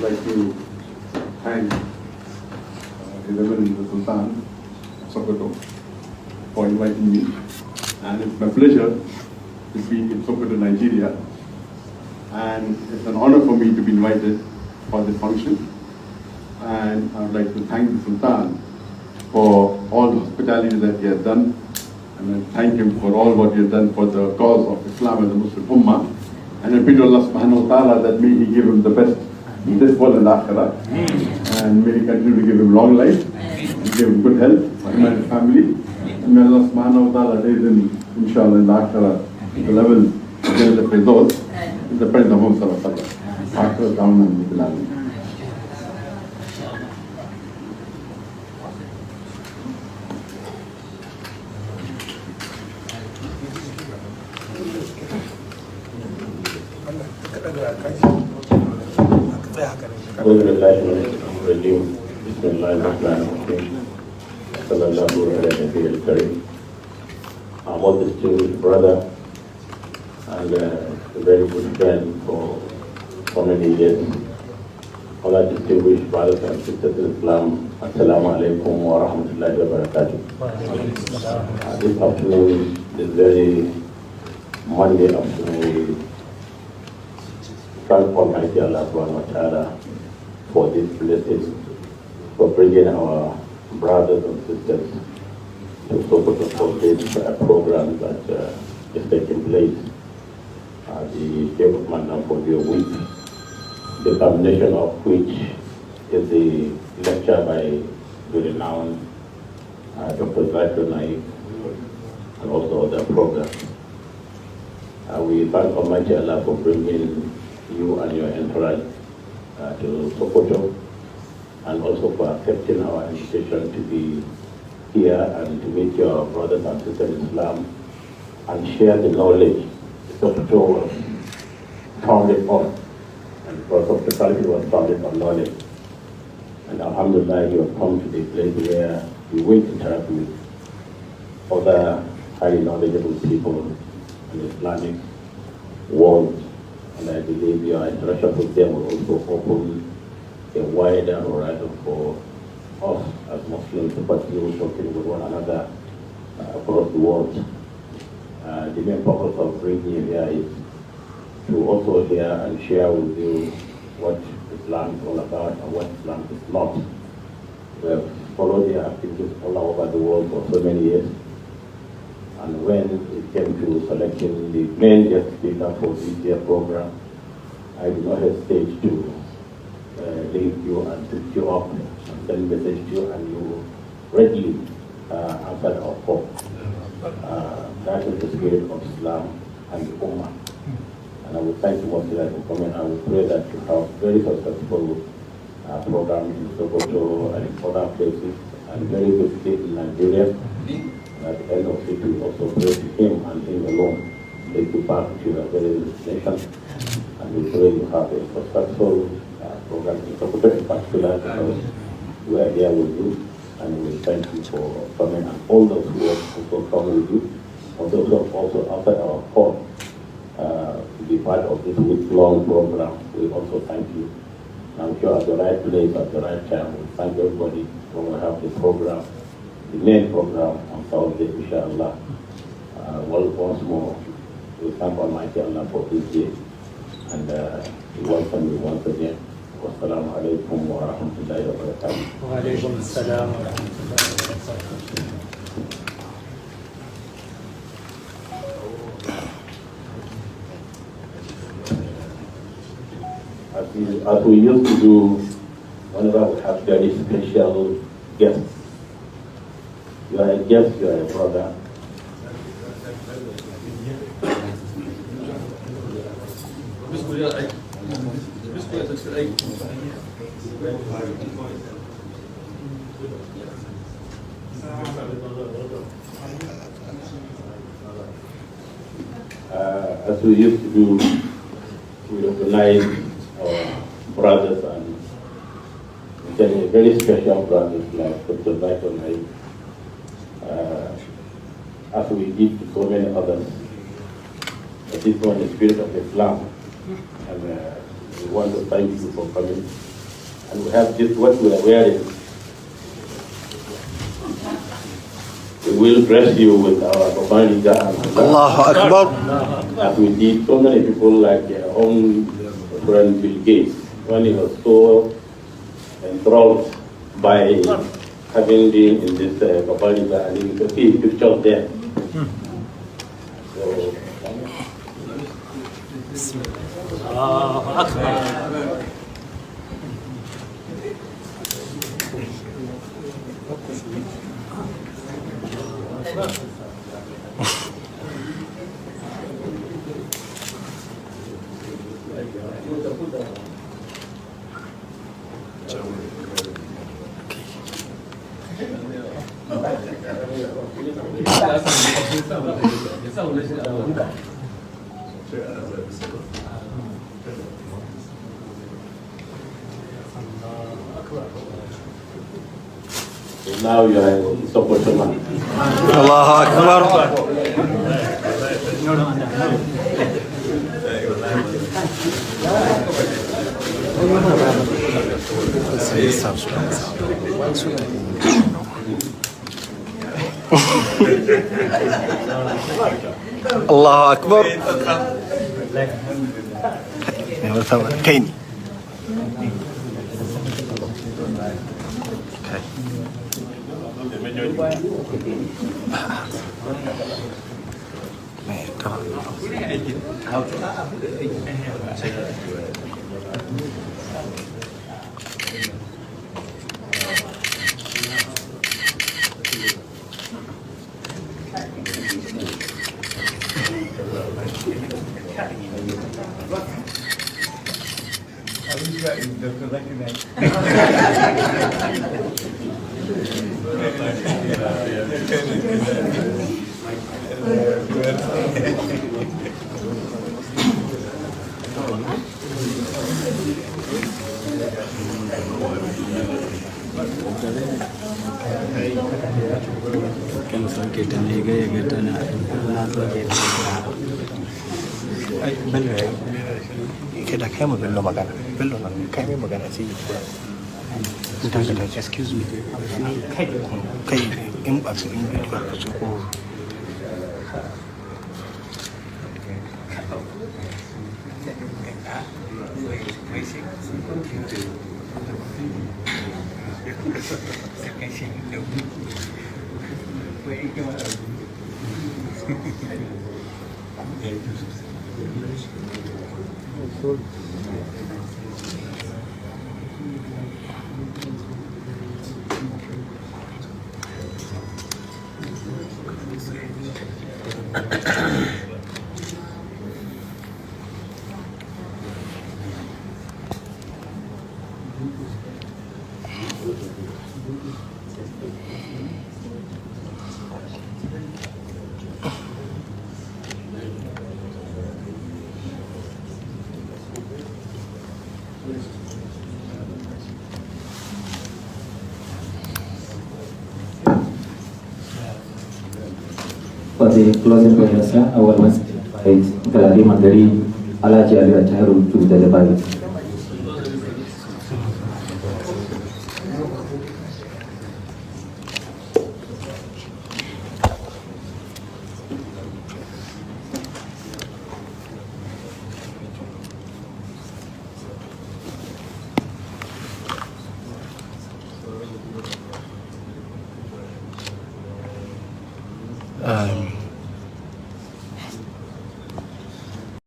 would like to thank His Eminence the Sultan of Sokoto for inviting me. And it's my pleasure to be in Sokoto, Nigeria. And it's an honor for me to be invited for this function. And I would like to thank the Sultan for all the hospitality that he has done. And I thank him for all what he has done for the cause of Islam and the Muslim Ummah. And I pray to Allah subhanahu wa ta'ala that may he give him the best in this world and akhirah. And may he continue to give him long life, and give him good health for him and his family. And may Allah subhanahu wa ta'ala raise him, inshallah, in the akhirah, the level of Jannah Firdaus, in the presence of Muhammad sallallahu alaihi wasallam. I'm a distinguished brother and a very good friend for many years. All our distinguished brothers and sisters in Islam, Assalamu alaikum wa rahmatullahi wa barakatuh. This afternoon, this very Monday afternoon, we thank Almighty Allah subhanahu wa ta'ala for this blessing, for bringing our brothers and sisters to Sokoto for this program that is taking place at the development for the week, the combination of which is the lecture by the renowned Dr.Zakir Naik and also the program. We thank Almighty Allah for bringing you and your entourage to Sokoto, and also for accepting our invitation to be here and to meet your brothers and sisters in Islam and share the knowledge Sokoto was founded on, and because hospitality was founded on knowledge. And alhamdulillah, you have come to the place where you will interact with other highly knowledgeable people in the Islamic world. And I believe your interaction with them will also open a wider horizon for us as Muslims to continue working with one another across the world. The main purpose of bringing you here is to also hear and share with you what Islam is all about and what Islam is not. We have followed their activities all over the world for so many years. And when it came to selecting the main guest speaker for this year's program, I did not hesitate to link you and pick you up and send message to you, and you readily answered our call. That is the spirit of Islam and the Ummah. And I would thank you once again for coming. I would pray that you have very successful program in Sokoto and in other places, and very good state in Nigeria. And at the end of it, we also pray to him and him alone, take you back to your very destination. And we pray you have a successful program in Sokoto in particular, because we are here with you, and we thank you for coming, and all those who have also come with you, and those who have also answered our call to be part of this week-long program. We also thank you. I'm sure at the right place, at the right time, we thank everybody when we have the program, the main program on Thursday, inshallah. Once more, we thank Almighty Allah for this day, and we welcome you once again. Wassalamu alaikum wa rahmatullahi wa barakatuh. Wa alaikum assalam wa rahmatullahi wa barakatuh. As we used to do whenever we have very special guests. You are a guest, you are a brother. As we used to do, we recognize our brothers and very special brothers like Dr.Zakir Naik, as we did to so many others. But this one is the spirit of Islam, and we want to thank you for coming. And we have this, what we are wearing. We will dress you with our organiz. Allahu Akbar. As we did so many people like our own friend Bill Gates, when he was so enthralled by having been in this organiz, and you can see pictures there. So, now you are in subhana. Allahu Akbar. Allahu Akbar. Kaini. Dr.Zakir Naik. Kan sauke ta ne ga yaga tana na sauke ta ai bello ya kai da kai mu bello magana bello nan kai mai magana sai yi kura mutan ka ta excuse me kai in ba su in ba su ko For the closing prayers, our must invite Galadi Mandari Alaji Ali Ataharu to the Bible.